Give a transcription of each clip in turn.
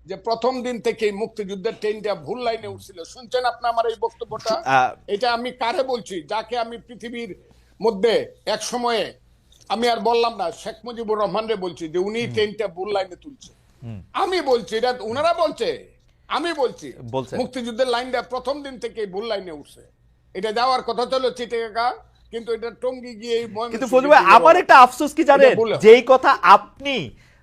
যে প্রথম দিন থেকেই মুক্তিযুদ্ধের ট্রেনটা ভুল লাইনে উঠছিল। শুনছেন আপনি আমার এই বক্তব্যটা? এটা আমি কারে বলছি? যাকে আমি পৃথিবীর মধ্যে এক সময়ে, আমি আর বললাম না, শেখ মুজিবুর রহমান রে বলছি যে উনি ট্রেনটা ভুল লাইনে তুলছে। আমি বলছি, এটা উনারা বলছে, আমি বলছি বলছেন মুক্তিযুদ্ধের লাইনটা প্রথম দিন থেকেই ভুল লাইনে উঠছে। এটা যাওয়ার কথা ছিল চিটাগাং, কিন্তু এটা টঙ্গী গিয়ে কিন্তু ফজলু ভাই আমার একটা আফসোস কি জানেন, যেই কথা আপনি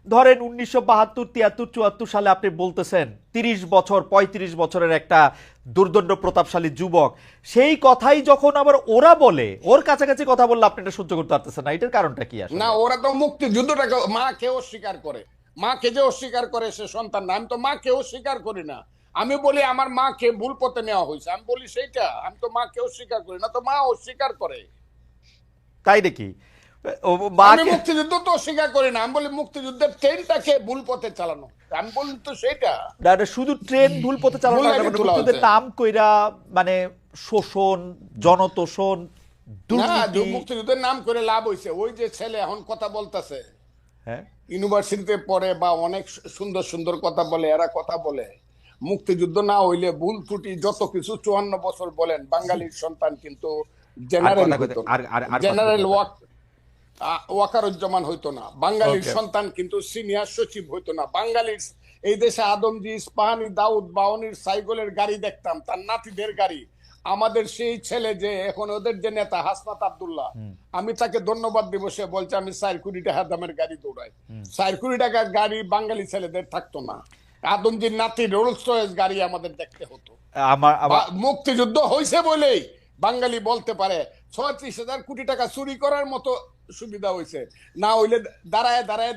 ধরেন 1972 73 74 সালে আপনি বলতেছেন 30 বছর 35 বছরের একটা দুর্দণ্ড প্রতাপশালী যুবক, সেই কথাই যখন আবার ওরা বলে, ওর কাছাকাছি কথা বললে আপনি এটা সহ্য করতে পারতেছেন না, এটার কারণটা কি আসলে? না, ওরা তো মুক্তিযুদ্ধটাকে মাকে অস্বীকার করে। মাকে যে অস্বীকার করে সে সন্তান না। আমি তো মাকে অস্বীকার করি না। আমি বলি আমার মাকে ভুল পথে নেওয়া হয়েছে, আমি বলি সেইটা। আমি তো মাকে অস্বীকার করি না, তো মা অস্বীকার করে। তাই নাকি? আমি মুক্তিযুদ্ধ তো অস্বীকার করি না, আমি বলি মুক্তিযুদ্ধের ট্রেনটাকে ভুল পথে চালানো। আমি বলি তো সেইটা শুধু ট্রেন ভুল পথে চালানো ভুল না, লাইনে মানে তোলা মুক্তিযুদ্ধের হয়েছে। নাম কইরা মানে শোষণ, জনতোষণ, না, দুর্নীতি। মুক্তিযুদ্ধের নাম করে লাভ হয়েছে। ওই যে ছেলে এখন কথা বলতেছে, হ্যাঁ, ইউনিভার্সিটিতে পড়ে বা অনেক সুন্দর সুন্দর কথা বলে, এরা কথা বলে মুক্তিযুদ্ধ না হইলে ভুল ত্রুটি যত কিছু 54 বছর বলেন, বাঙালির সন্তান কিন্তু আর জেনারেল কথা কইতে হইতো না, আর কথা জেনারেল কইতে ওয়াকারুজ্জামান হইতো না, বাঙালির ওকে। সন্তান কিন্তু সিনিয়র সচিব হইতো না। বাঙালির এই দেশে আদমজি, ইস্পাহানি, দাউদ বাউনির সাইকেলের গাড়ি দেখতাম, তার নাতিদের গাড়ি। আমাদের সেই ছেলে যে এখন ওদের যে নেতা হাসনাত আব্দুল্লাহ, আমি তাকে ধন্যবাদ দিব, সে বলছে আমি 4 কোটি টাকা দামের গাড়ি দৌড়াই। 4 কোটি টাকার গাড়ি বাঙালি ছেলেদের থাকতো না। আদমজির নাতি রোলস রয়েস গাড়ি আমাদের দেখতে হতো। আমার আমার মুক্তিযুদ্ধ হয়েছে বলেই বাঙালি বলতে পারে 36,000 কোটি টাকা চুরি করার মতো সুবিধা হয়েছে। না হইলে দাঁড়ায় দাঁড়ায়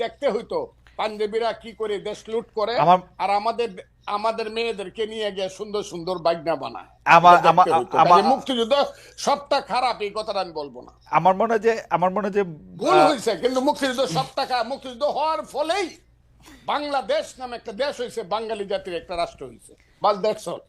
দেখতে হইতো পাঞ্জাবিরা কি করে দেশ লুট করে, আমার আর আমাদের মেয়েদেরকে নিয়ে গিয়ে সুন্দর সুন্দর বাগনা বানায়। আমার এটা দেখতে হইতো। আমার মুক্তিযুদ্ধ সবটা খারাপ এই কথাটা আমি বলবো না, আমার মনে হয় যে ভুল হয়েছে, কিন্তু মুক্তিযুদ্ধ সবটা খারাপ। মুক্তিযুদ্ধ হওয়ার ফলেই বাংলাদেশ নামে একটা দেশ হয়েছে, বাঙালি জাতির একটা রাষ্ট্র হয়েছে। বাস দ্যাটস অল।